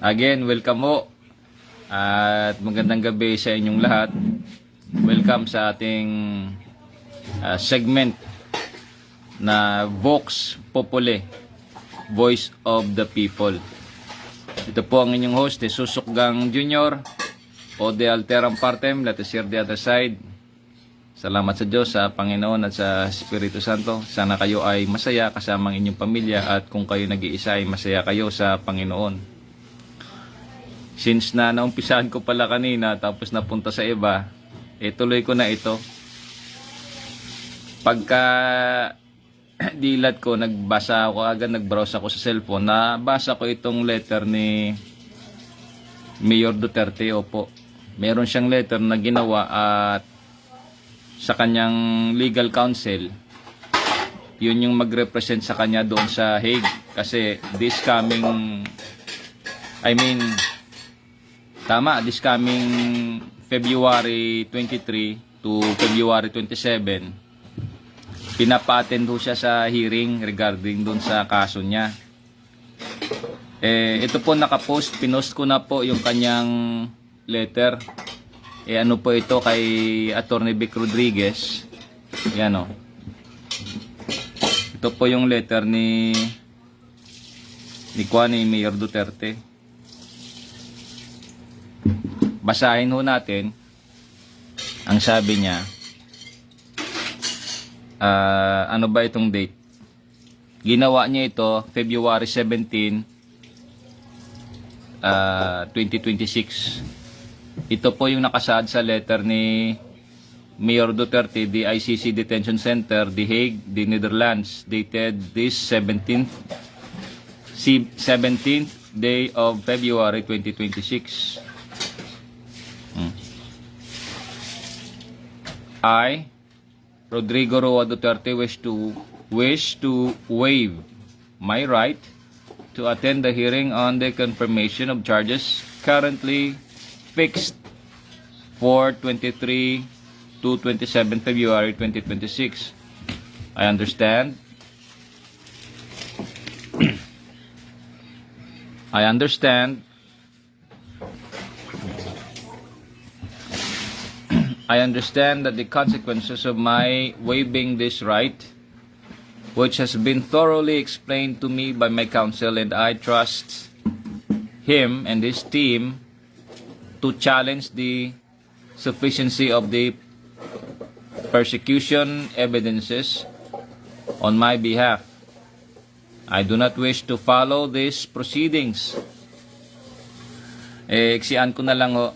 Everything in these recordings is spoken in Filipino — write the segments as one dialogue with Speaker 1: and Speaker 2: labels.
Speaker 1: Again, welcome po. At magandang gabi sa inyong lahat. Welcome sa ating segment na Vox Populi, Voice of the People. Ito po ang inyong host, Susukgang Jr. O de Alteram Partem, let us hear the other side. Salamat sa Diyos, sa Panginoon at sa Espiritu Santo. Sana kayo ay masaya kasama ang inyong pamilya at kung kayo nag-iisa ay masaya kayo sa Panginoon. Since na naumpisahan ko pala kanina tapos napunta sa iba, tuloy ko na ito. Pagka dilat ko, nagbasa ako agad, nagbrowse ako sa cellphone, nabasa ko itong letter ni Mayor Duterte. Opo, meron siyang letter na ginawa at sa kanyang legal counsel, yun yung magrepresent sa kanya doon sa Hague. Kasi this coming February 23 to February 27, pinapa-attend ho siya sa hearing regarding doon sa kaso niya. Ito po nakapost, pinost ko na po yung kanyang letter. Ano po ito kay Attorney Vic Rodriguez. Yan o. Ito po yung letter ni Mayor Duterte. Basahin ho natin. Ang sabi niya, ano ba itong date? Ginawa niya ito February 17, 2026. Ito po yung nakasaad sa letter ni Mayor Duterte, the ICC Detention Center, The Hague, the Netherlands, dated this 17th day of February 2026. I, Rodrigo Roa Duterte, wish to waive my right to attend the hearing on the confirmation of charges currently fixed for 23 to 27 February 2026. I understand. I understand that the consequences of my waiving this right, which has been thoroughly explained to me by my counsel, and I trust him and his team to challenge the sufficiency of the persecution evidences on my behalf. I do not wish to follow these proceedings. Iksian ko na lang ho.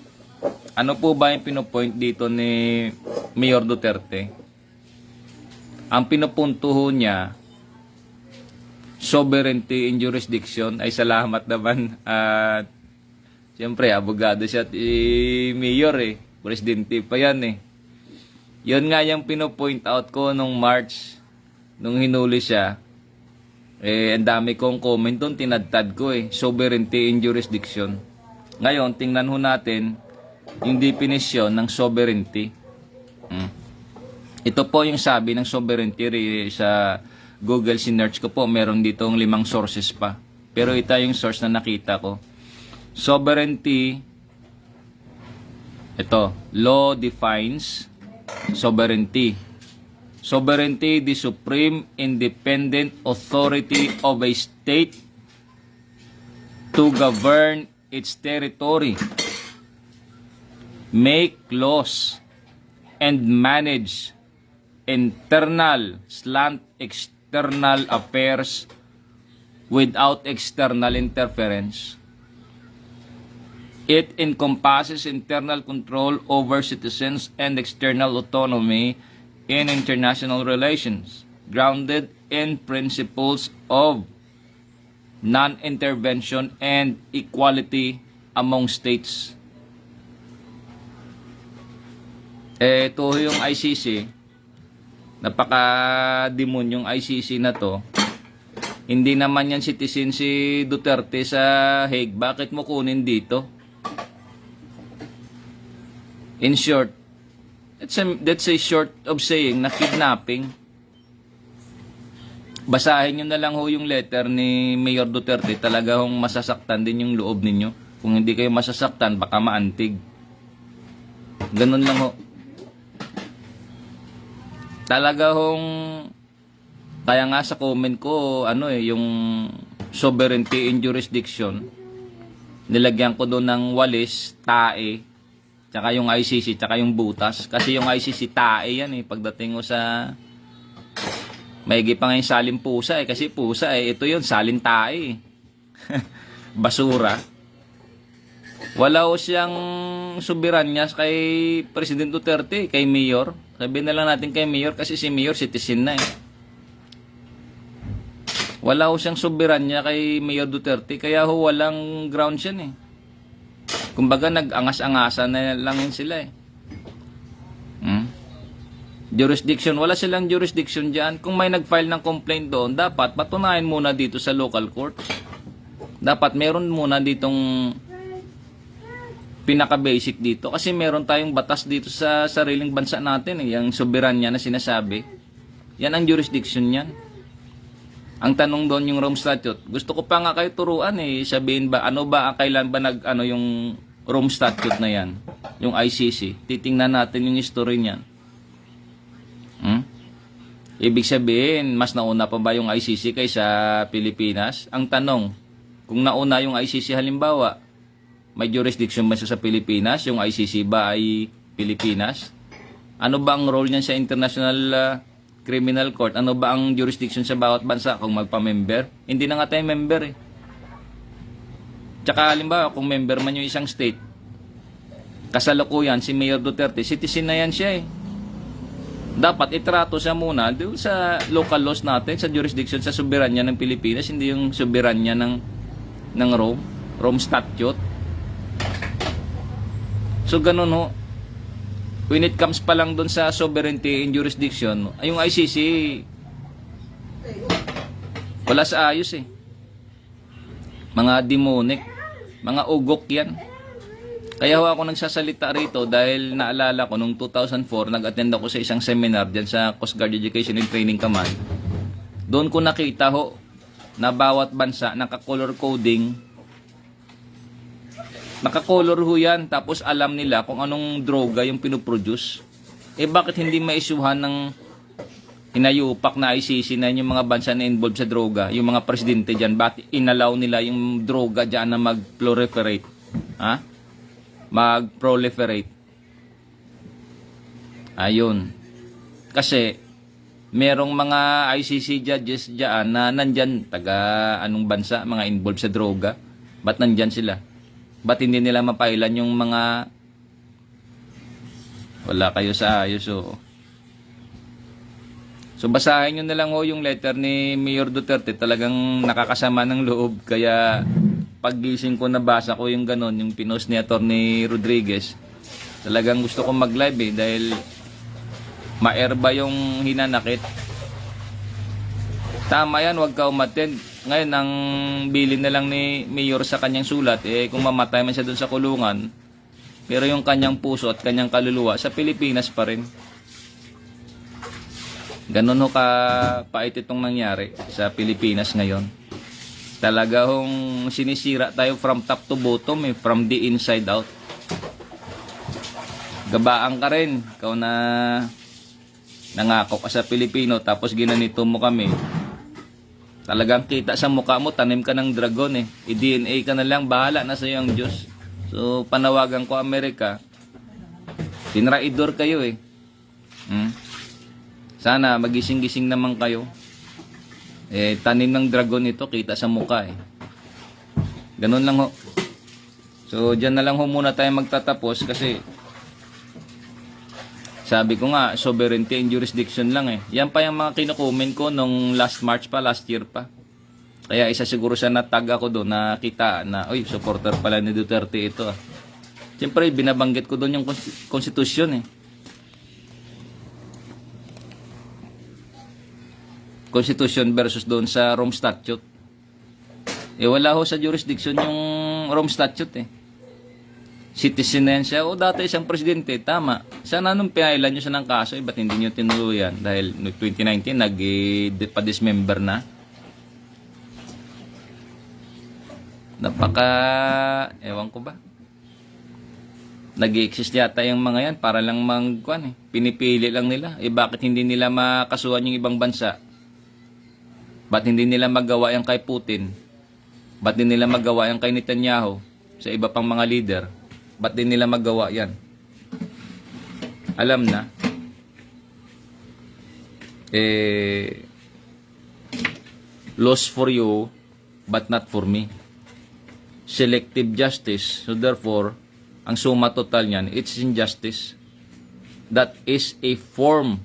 Speaker 1: Ano po ba yung pinopoint dito ni Mayor Duterte? Ang pinupunto ho niya, sovereignty in jurisdiction. Ay salamat naman at siyempre, abogado siya at mayor presidente pa yan Yun nga yung pinopoint out ko nung March, nung hinuli siya. Ang dami kong comment doon, tinadtad ko sovereignty in jurisdiction. Ngayon, tingnan ho natin yung definition ng sovereignty. Ito po yung sabi ng sovereignty sa Google, sinearch ko po, meron ditong 5 sources pa. Pero ito yung source na nakita ko. Sovereignty, ito, law defines sovereignty. Sovereignty, the supreme independent authority of a state to govern its territory, make laws, and manage internal/external affairs without external interference. It encompasses internal control over citizens and external autonomy in international relations, grounded in principles of non-intervention and equality among states. Ito yung ICC, napaka-demon yung ICC na to. Hindi naman yan citizen si Duterte sa Hague. Bakit mo kunin dito? In short, that's a short of saying na kidnapping. Basahin nyo na lang ho yung letter ni Mayor Duterte. Talaga hong masasaktan din yung loob ninyo. Kung hindi kayo masasaktan, baka maantig. Ganun lang ho. Talaga hong, kaya nga sa comment ko, yung sovereignty in jurisdiction, nilagyan ko doon ng walis, tae, tsaka yung ICC, tsaka yung butas. Kasi yung ICC, tae yan pagdating ko sa, maigi pa nga yung salin pusa kasi pusa ito yun, salin tae. Basura. Wala ho siyang soberanya kay President Duterte, kay Mayor. Sabihin na lang natin kay Mayor kasi si Mayor citizen na Wala ho siyang soberanya kay Mayor Duterte, kaya ho walang grounds yan Kumbaga nag-angas-angasan na lang yun sila Jurisdiction, wala silang jurisdiction dyan. Kung may nag-file ng complaint doon, dapat patunayan muna dito sa local court. Dapat meron muna ditong pinaka-basic dito. Kasi meron tayong batas dito sa sariling bansa natin yung soberanya na sinasabi. Yan ang jurisdiction yan. Ang tanong doon yung Rome Statute. Gusto ko pa nga kayo turuan sabihin ba, kailan ba yung Rome Statute na yan? Yung ICC. Titingnan natin yung history niyan. Ibig sabihin, mas nauna pa ba yung ICC kaysa Pilipinas? Ang tanong, kung nauna yung ICC halimbawa, may jurisdiction ba sa Pilipinas? Yung ICC ba ay Pilipinas? Ano ba ang role niyan sa International Criminal Court? Ano ba ang jurisdiction sa bawat bansa kung magpa-member? Hindi na nga tayo member Tsaka halimbawa, kung member man yung isang state, kasalukuyan si Mayor Duterte, citizen na yan siya Dapat itrato siya muna doon sa local laws natin, sa jurisdiction, sa soberanya ng Pilipinas, hindi yung soberanya ng Rome Statute. So ganun when it comes pa lang doon sa sovereignty in jurisdiction, yung ICC wala sa ayos mga demonic, mga ugok yan. Kaya ako nagsasalita rito dahil naalala ko nung 2004, nag-attend ako sa isang seminar dyan sa Coast Guard Education and Training Command. Doon ko nakita na bawat bansa naka-color coding. Naka-color yan, tapos alam nila kung anong droga yung pinoproduce. Bakit hindi ma-issuehan ng hinayupak na ICC na yung mga bansa na involved sa droga, yung mga presidente dyan, bakit inalaw nila yung droga dyan na mag-proliferate? Mag-proliferate. Ayun. Kasi merong mga ICC judges diyan na nandyan taga anong bansa, mga involved sa droga. Ba't nandyan sila? Ba't hindi nila mapailan yung mga wala kayo sa ayos So basahin nyo na lang yung letter ni Mayor Duterte. Talagang nakakasama ng loob. Kaya paggising ko nabasa ko yung ganon, yung pinost ni Atty. Rodriguez. Talagang gusto kong mag-live dahil ma-airba yung hinanakit. Tama yan, huwag ka umattend. Ngayon, ang bilin na lang ni Mayor sa kanyang sulat, kung mamatay man siya dun sa kulungan, pero yung kanyang puso at kanyang kaluluwa sa Pilipinas pa rin. Ganon ka pait itong nangyari sa Pilipinas ngayon. Talaga sinisira tayo from top to bottom from the inside out. Gabaan ka rin. Ikaw na nangako ka sa Pilipino tapos ginanito mo kami. Talagang kita sa mukha mo, tanim ka ng dragon I-DNA ka na lang, bahala na sa iyo ang Diyos. So panawagan ko Amerika, tinraidor kayo Sana magising-gising naman kayo. Tanim ng dragon ito, kita sa mukha Ganun lang So, dyan na lang muna tayo magtatapos kasi sabi ko nga, sovereignty and jurisdiction lang Yan pa yung mga kinukomment ko nung last year pa. Kaya isa siguro sa natag ako doon, nakita na, supporter pala ni Duterte ito Siyempre, binabanggit ko doon yung konstitusyon Constitution versus doon sa Rome Statute. Wala sa jurisdiction yung Rome Statute citizen na yan siya. O dati isang presidente, tama. Sana nung pinailan nyo siya ng kaso, ba't hindi nyo tinuluyan? Dahil no 2019, nag-dismember na. Ewan ko ba? Nag-i-exist yata yung mga yan para lang pinipili lang nila. Bakit hindi nila makasuhan yung ibang bansa? Ba't hindi nila magawa yan kay Putin? Ba't hindi nila magawa yan kay Netanyahu? Sa iba pang mga leader? Ba't din nila magawa yan? Alam na. Laws for you, but not for me. Selective justice. So therefore, ang suma total niyan, it's injustice. That is a form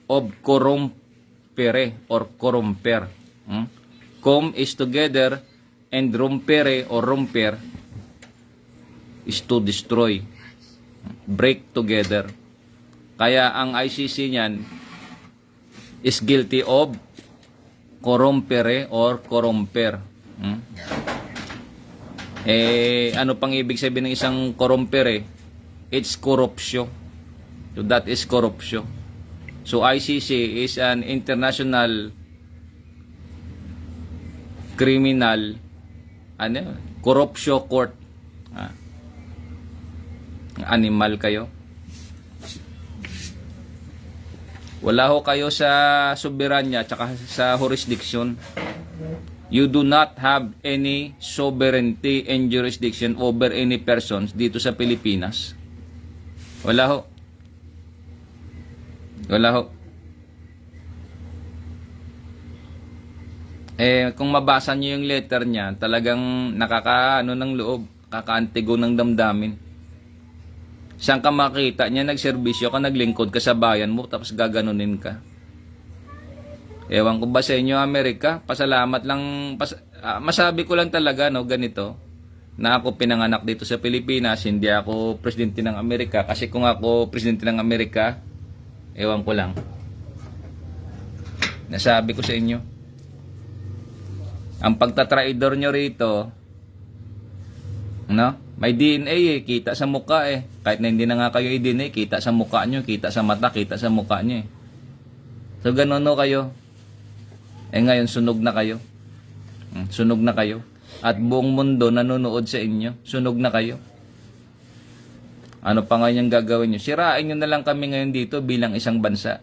Speaker 1: of corrompere or corromper. Com is together and rompere or romper is to destroy. Break together. Kaya ang ICC niyan is guilty of corrompere or corromper. Ano pang ibig sabihin ng isang corrompere? It's corruption. So that is corruption. So ICC is an international criminal corruption court. Animal kayo. Wala ho kayo sa soberanya tsaka sa jurisdiction. You do not have any sovereignty and jurisdiction over any persons dito sa Pilipinas. Wala ho. Wala ho. Kung mabasa niyo yung letter niya, talagang nakakaano ng loob, kakaantigo ng damdamin. Saan ka makita niya nagserbisyo ka, naglingkod ka sa bayan mo, tapos gaganunin ka. Ewan ko ba sa inyo, Amerika? Pasalamat lang, masabi ko lang talaga, ganito, na ako pinanganak dito sa Pilipinas, hindi ako presidente ng Amerika. Kasi kung ako presidente ng Amerika, ewan ko lang. Nasabi ko sa inyo. Ang pagtatraidor nyo rito, may DNA kita sa mukha Kahit na hindi na nga kayo i-DNA, kita sa mukha nyo, kita sa mata, kita sa mukha nyo So ganun kayo. Ngayon sunog na kayo. Sunog na kayo. At buong mundo nanonood sa inyo. Sunog na kayo. Ano pa ngayon yung gagawin nyo? Sirain nyo na lang kami ngayon dito bilang isang bansa.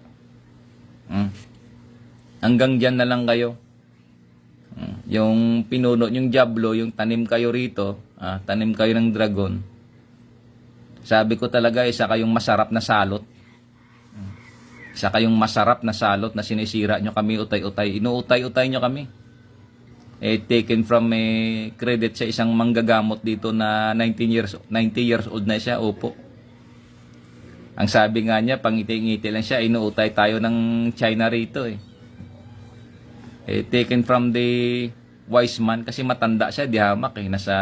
Speaker 1: Hanggang dyan na lang kayo. Yung pinuno yung Diablo, yung tanim kayo rito, tanim kayo ng dragon. Sabi ko talaga, isa kayong masarap na salot. Isa kayong masarap na salot na sinisira nyo kami utay-utay. Inuutay-utay nyo kami. Taken from credit sa isang manggagamot dito na 90 years old na siya. Opo. Ang sabi nga niya, pangiti-ngiti lang siya, inuutay tayo ng China rito taken from the wise man kasi matanda siya, di hamak nasa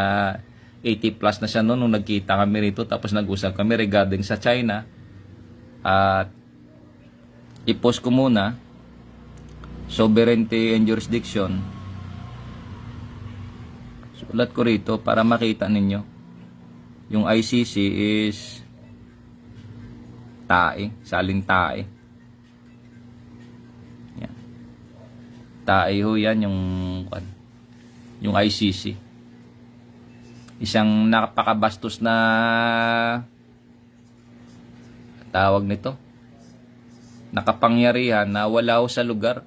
Speaker 1: 80 plus na siya noon nung nagkita kami rito, tapos nag-usap kami regarding sa China. At i-post ko muna sovereignty and jurisdiction. Sulat ko rito para makita ninyo yung ICC is salin tae. Tae ho yan yung ICC. Isang napakabastos na tawag nito, nakapangyarihan na wala ho sa lugar.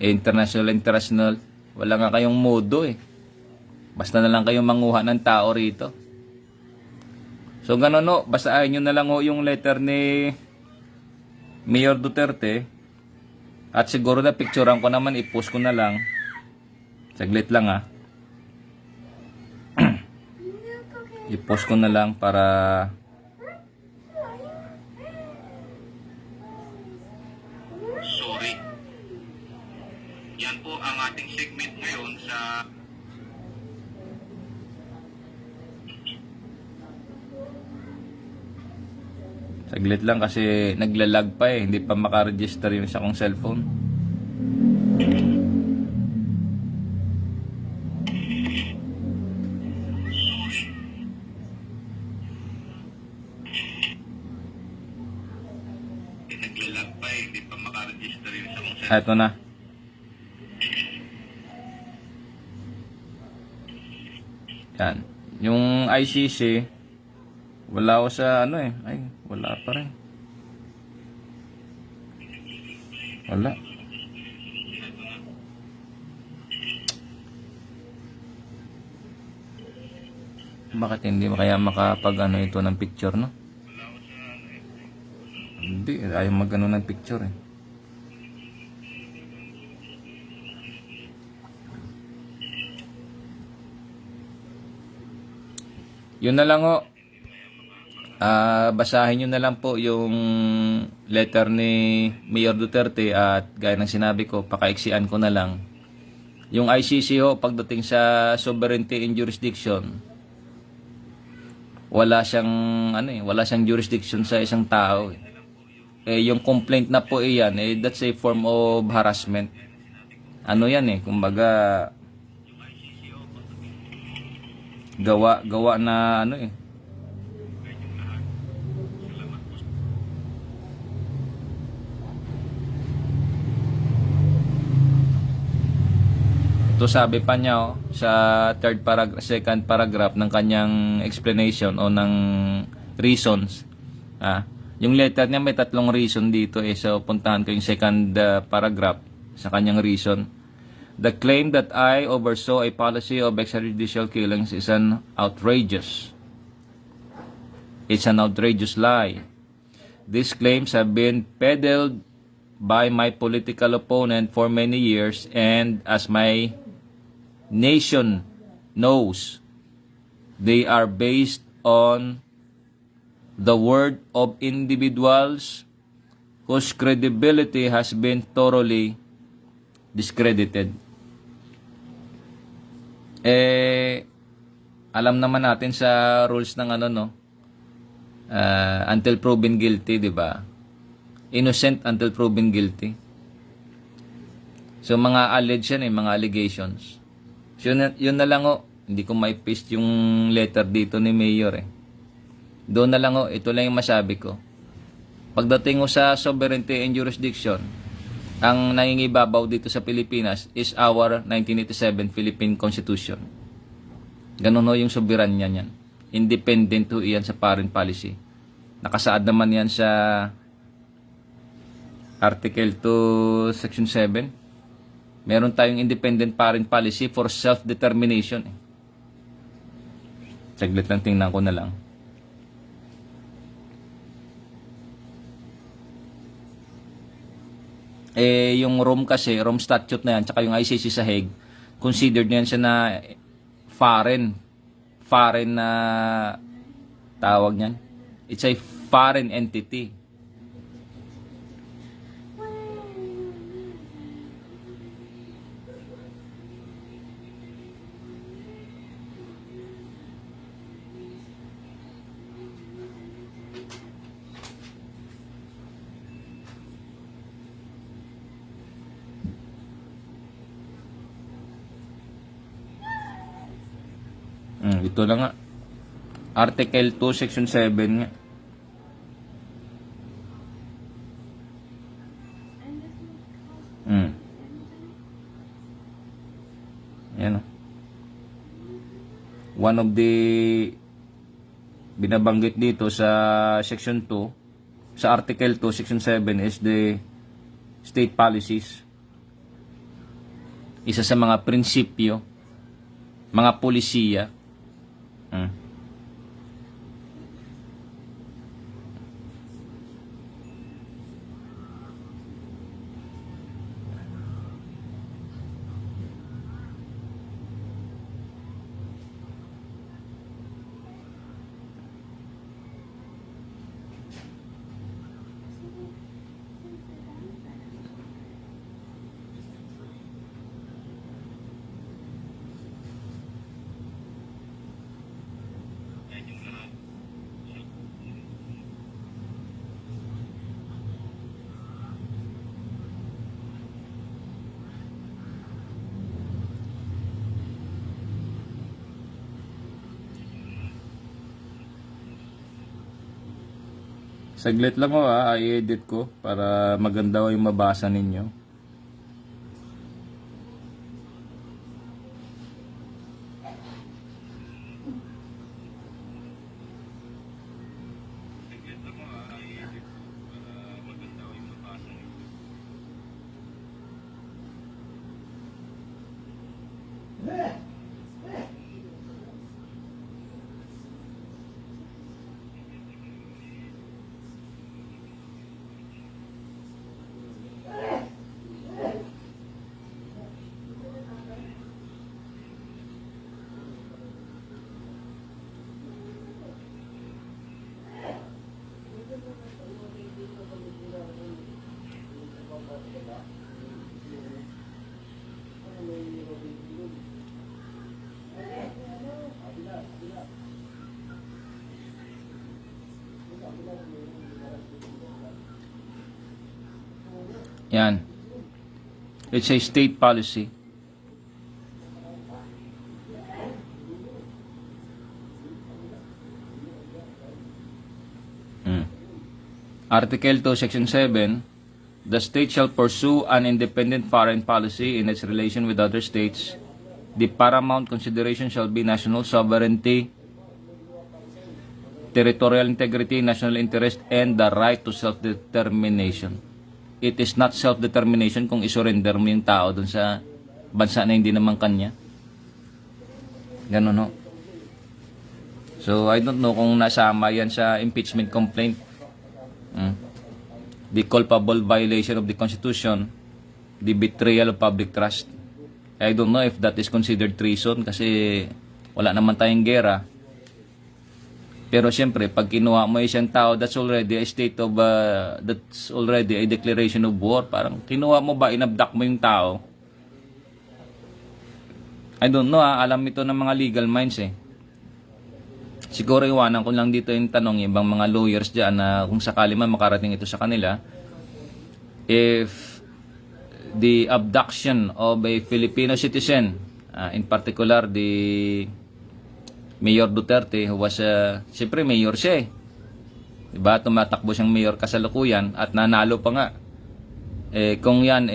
Speaker 1: International, wala nga kayong modo basta na lang kayong manguha ng tao rito. So ganun basahin nyo na lang yung letter ni Mayor Duterte. At siguro na picturean ko naman, i-post ko na lang. Saglit lang i-post ko na lang para
Speaker 2: sorry. Yan po ang ating segment ngayon sa
Speaker 1: saglit lang kasi naglalag pa hindi pa makaregister yung isa kong cellphone. Ito na. Yan. Yung ICC, wala ko sa ano eh. Ay, wala pa rin. Wala. Bakit hindi kaya makapag ano ito ng picture, no? Hindi, ayaw mag ano ng picture eh. Yun na lang ho. Basahin nyo na lang po yung letter ni Mayor Duterte at gaya ng sinabi ko, pakaiksian ko na lang. Yung ICC ho, pagdating sa sovereignty and jurisdiction, wala siyang wala siyang jurisdiction sa isang tao. Yung complaint na po iyan, that's a form of harassment. Ano yan kumbaga gawa na Ito sabi pa niya sa second paragraph ng kanyang explanation o ng reasons. Yung letter niya may 3 reason dito so puntahan ko yung second paragraph sa kanyang reason. The claim that I oversaw a policy of extrajudicial killings is an outrageous. It's an outrageous lie. These claims have been peddled by my political opponent for many years, and as my nation knows, they are based on the word of individuals whose credibility has been thoroughly discredited. Alam naman natin sa rules ng until proven guilty, di ba? Innocent until proven guilty. So mga alleged yan mga allegations. So yun na lang hindi ko may paste yung letter dito ni Mayor Doon na lang ito lang yung masabi ko. Pagdating sa sovereignty and jurisdiction, ang nangingibabaw dito sa Pilipinas is our 1987 Philippine Constitution. Ganun yung soberanya niyan. Independent iyan sa foreign policy. Nakasaad naman yan sa Article 2, Section 7. Meron tayong independent foreign policy for self-determination. Saglit lang, tingnan ko na lang. Yung Rome kasi, Rome Statute na yan, tsaka yung ICC sa Hague, considered niyan siya na foreign na tawag niyan. It's a foreign entity. Ito lang nga. Article 2, Section 7 nga. Yan One of the binabanggit dito sa Section 2, sa Article 2, Section 7 is the state policies. Isa sa mga prinsipyo, mga polisiya. Saglit lang i-edit ko para maganda yung mabasa ninyo. Yan. It's a state policy. Article 2, Section 7, the state shall pursue an independent foreign policy in its relation with other states. The paramount consideration shall be national sovereignty, territorial integrity, national interest, and the right to self-determination. It is not self-determination kung isurrender mo yung tao dun sa bansa na hindi naman kanya. Ganun, no? So, I don't know kung nasama yan sa impeachment complaint. The culpable violation of the Constitution, the betrayal of public trust. I don't know if that is considered treason kasi wala naman tayong gera. Pero siyempre, pag kinuha mo isang tao, that's already a state of, that's already a declaration of war. Parang kinuha mo ba, inabduct mo yung tao? I don't know, alam ito ng mga legal minds eh. Siguro iwanan ko lang dito yung tanong yung ibang mga lawyers dyan na kung sakali man makarating ito sa kanila, if the abduction of a Filipino citizen, in particular the Mayor Duterte, who was, siyempre mayor siya eh. Diba? Tumatakbo siyang mayor kasalukuyan at nanalo pa nga. Eh, kung yan,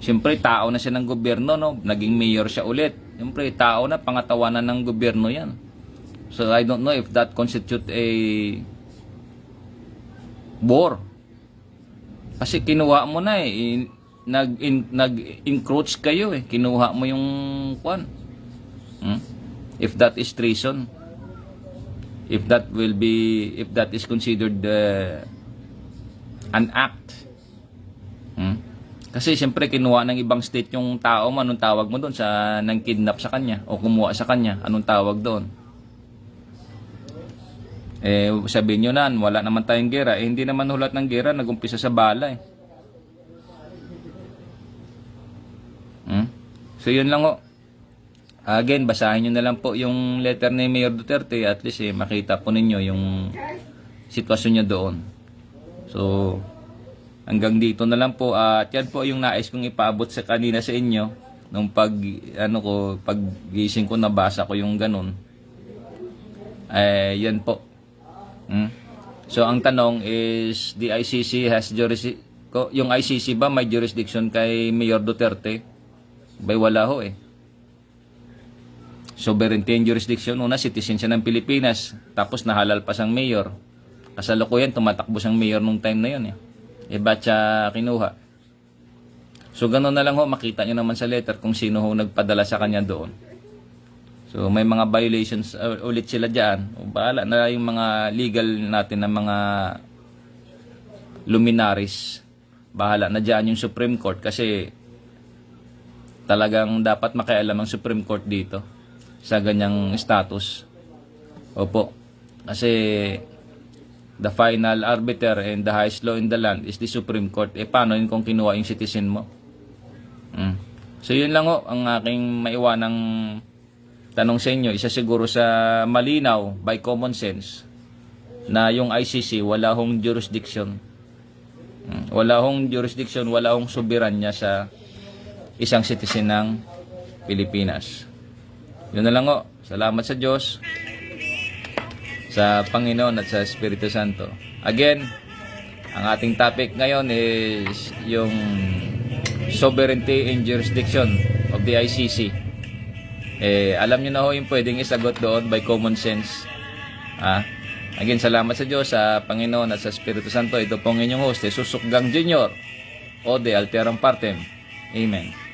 Speaker 1: siyempre tao na siya ng gobyerno, no? Naging mayor siya ulit. Siyempre tao na, pangatawanan ng gobyerno yan. So I don't know if that constitute a war. Kasi kinuha mo na eh. Nag-encroach kayo eh. Kinuha mo yung kwan. If that is treason, if that is considered an act. Kasi siyempre kinuha ng ibang state yung tao mo, anong tawag mo doon sa nang kidnap sa kanya o kumuha sa kanya, anong tawag doon? Eh sabihin nyo na, wala naman tayong gera. Eh hindi naman hulat ng gera, nagumpisa sa bala eh. So yun lang ho. Again, basahin nyo na lang po yung letter ni Mayor Duterte, at least makita po ninyo yung sitwasyon niya doon. So hanggang dito na lang po, at yan po yung nais kong ipaabot sa kanina sa inyo nung paggising ko, nabasa ko yung ganun. Yan po. So ang tanong is, the ICC has jurisdiction, yung ICC ba may jurisdiction kay Mayor Duterte? Bay wala ho eh. Sovereignty and jurisdiction, una citizen siya ng Pilipinas, tapos nahalal pa siyang mayor. Kasalukuyan tumatakbo siyang mayor nung time na yun eh. Ba't siya kinuha? So gano'n na lang ho, makita nyo naman sa letter kung sino ho nagpadala sa kanya doon. So may mga violations ulit sila dyan. O bahala na yung mga legal natin na mga luminaries. Bahala na dyan yung Supreme Court kasi talagang dapat makialam ang Supreme Court dito sa ganyang status. Opo. Kasi the final arbiter and the highest law in the land is the Supreme Court. Paano yun kung kinuha yung citizen mo? So yun lang ho ang aking maiwanang tanong sa inyo. Isa siguro sa malinaw by common sense na yung ICC wala hong jurisdiction. Wala hong jurisdiction, wala hong soberanya sa isang citizen ng Pilipinas. Yun na lang ho. Salamat sa Diyos, sa Panginoon at sa Espiritu Santo. Again, ang ating topic ngayon is yung sovereignty and jurisdiction of the ICC. Alam nyo na ho yung pwedeng isagot doon by common sense. Again, salamat sa Diyos, sa Panginoon at sa Espiritu Santo. Ito pong inyong host, Susukgang Jr. o de Alteram Partem. Amen.